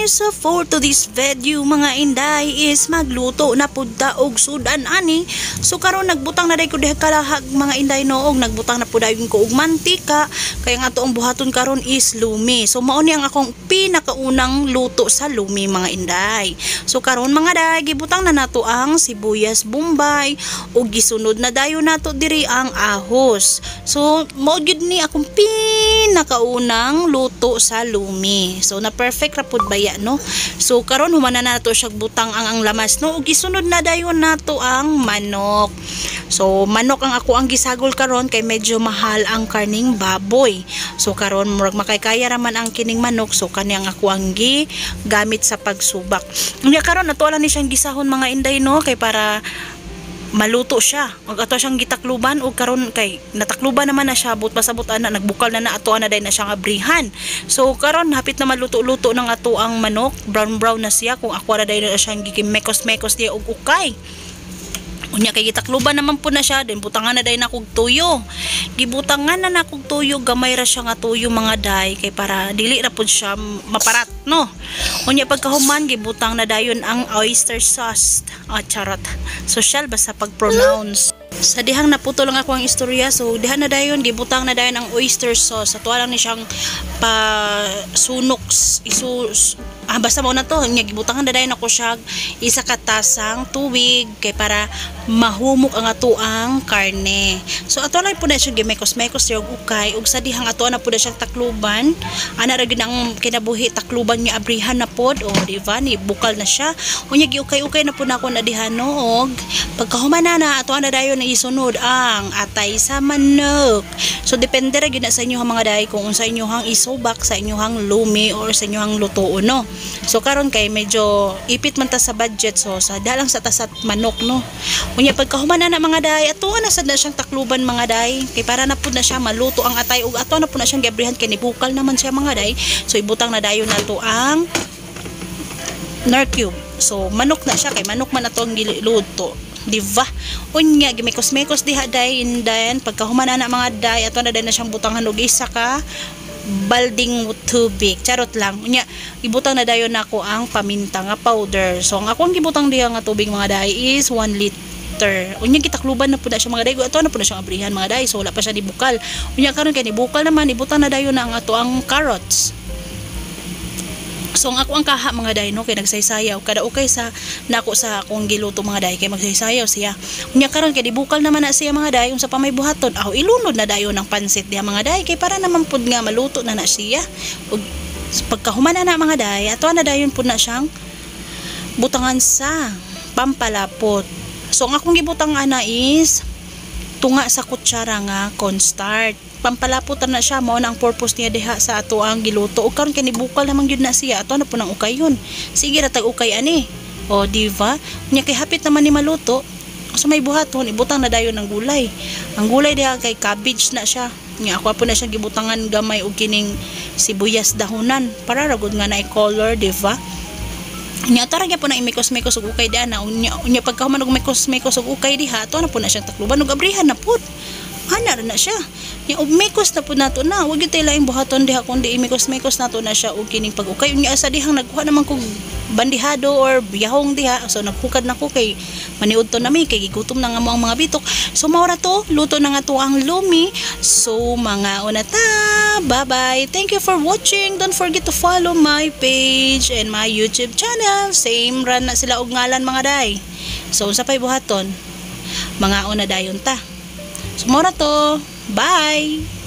So for today's video mga inday is magluto na pudta og sudan ani. So karon nagbutang na day ko diha kalahag mga inday noog nagbutang na pud ko og mantika kay nga ato ang buhaton karon is lumi. So mao ni ang akong pinakaunang luto sa lumi mga inday. So karon mga day gibutang na nato ang sibuyas bombay ug gisunod na dayon nato diri ang ahos. So mao gyud ni akong pinakaunang luto sa lumi. So na perfect ra pud baya no. So karon humana na nato siya butang ang lamas no ug gisunod na dayon nato ang manok. So manok ang ako ang gisagol karon kay medyo mahal ang karning baboy. So karon murag makaykaya raman ang kining manok so kani ang ako ang gamit sa pagsubak. Unya karon nato lang ni siyang gisahon mga inday no kay para maluto siya. Ug ato siyang gitakluban ug karon kay natakluban naman na siya but pasabot ana nagbukal na ato na day na siyang abrihan. So karon hapit na maluto-luto ng ato ang manok, brown na siya kung ako na day na siyang gigimekos-mekos diya og ukay. Unya kay gitakluban naman po na siya din butangan na day na kog tuyo. Gibutangan na kog tuyo gamay ra siya nga tuyo mga day kay para dili ra pud siya maparat no. Unya pagkahuman gibutang na dayon ang oyster sauce. Charot. Social basta pag-pronounce. Sa dihang naputol lang ako ang istorya so diha na dayon gibutang na dayon ang oyster sauce. Ato lang ni siyang pasunok basta mo na to nya gibutangan na dayon ako siya isa ka tasang tubig kay para mahumok ang ato ang karne. So ato lang pud na siya gimekos-mekos og ukay ug sa dihang ato na pud siya takluban ana ra gid ang kinabuhi takluban niya abrihan na pod o di ba ni bukal na siya unya giukay-ukay na pud nako na diha no og pagkahuman na ato na dayon na isunod ang atay sa manok. So depende ra gyud na sa inyo mga day kung unsa inyohang isubak sa inyohang lumi or sa inyohang luto no. So karon kay medyo ipit man ta sa budget so sa dalang sa tasat manok no. Unya pagkahuman na mga day ato na sad na siyang takluban mga day kay para na pud na siya maluto ang atay ug ato na pud na siyang giabrihan kay nibukal naman siya mga day. So ibutang na dayon nato ang nor cube. So manok na siya kay manok man ato ang giluto. Diba? Unya gimekos-mekos diha day indan pagkahuman na mga day ato na day na siyang butangan og isa ka balding tubig. Charot lang. Unya ibutang na dayon nako ang paminta nga powder. So ang akong gibutang diha nga tubig mga day is 1 liter. Unya gitakluban na pud na siya mga day. Ato na pud na siyang abrihan mga day. So wala pa siya dibukal. Unya karon kay nibukal naman ibutang na dayon na ang ato ang carrots. So ang ako ang kaha mga day no kay nagsaysayaw kada ukay sa nako sa akong giluto mga day kay magsaysayaw siya. Unya karon kay dibukal naman na siya mga day unsa pa may buhaton aw ilunod na dayon ng pansit diha mga day kay para naman pud nga maluto na siya. Ug pagkahuman na mga day ato na dayon pud na siyang butangan sa pampalapot. So ang akong gibutang ana is tunga sa kutsara nga cornstarch. Pampalaputan na siya mao na ang purpose niya diha sa ato ang giluto ug karon kay nibukal naman gyud na siya ato na po nang ukayon sige ra tag ukay ani o diva nya kay hapit naman ni maluto so may buhaton ibutang na dayon ng gulay ang gulay diha kay cabbage na siya nya ako po na siya gibutangan gamay og kining sibuyas dahonan para ra gud nga naay color diva nya tara gyud po na imikos-mikos og ukay diha na unya pagkahuman og mikos-mikos og ukay diha ato na po na siyang takluban og abrihan na pud ana na siya. Nya og mekos na pud nato na. Wa gyud tay laing buhaton diha kundi imekos-mekos nato na siya og kining pag-ukay. Unya sa dihang nagkuha naman kog bandihado or biyahong diha. So nagkukad na ko kay maniud to nami kay gigutom na nga mo ang mga bitok. So mao ra to luto na nga to ang lumi. So mga una ta. Bye-bye. Thank you for watching. Don't forget to follow my page and my YouTube channel. Same ran na sila og ngalan mga day. So unsa pay buhaton? Mga una dayon ta. So mora to. Bye!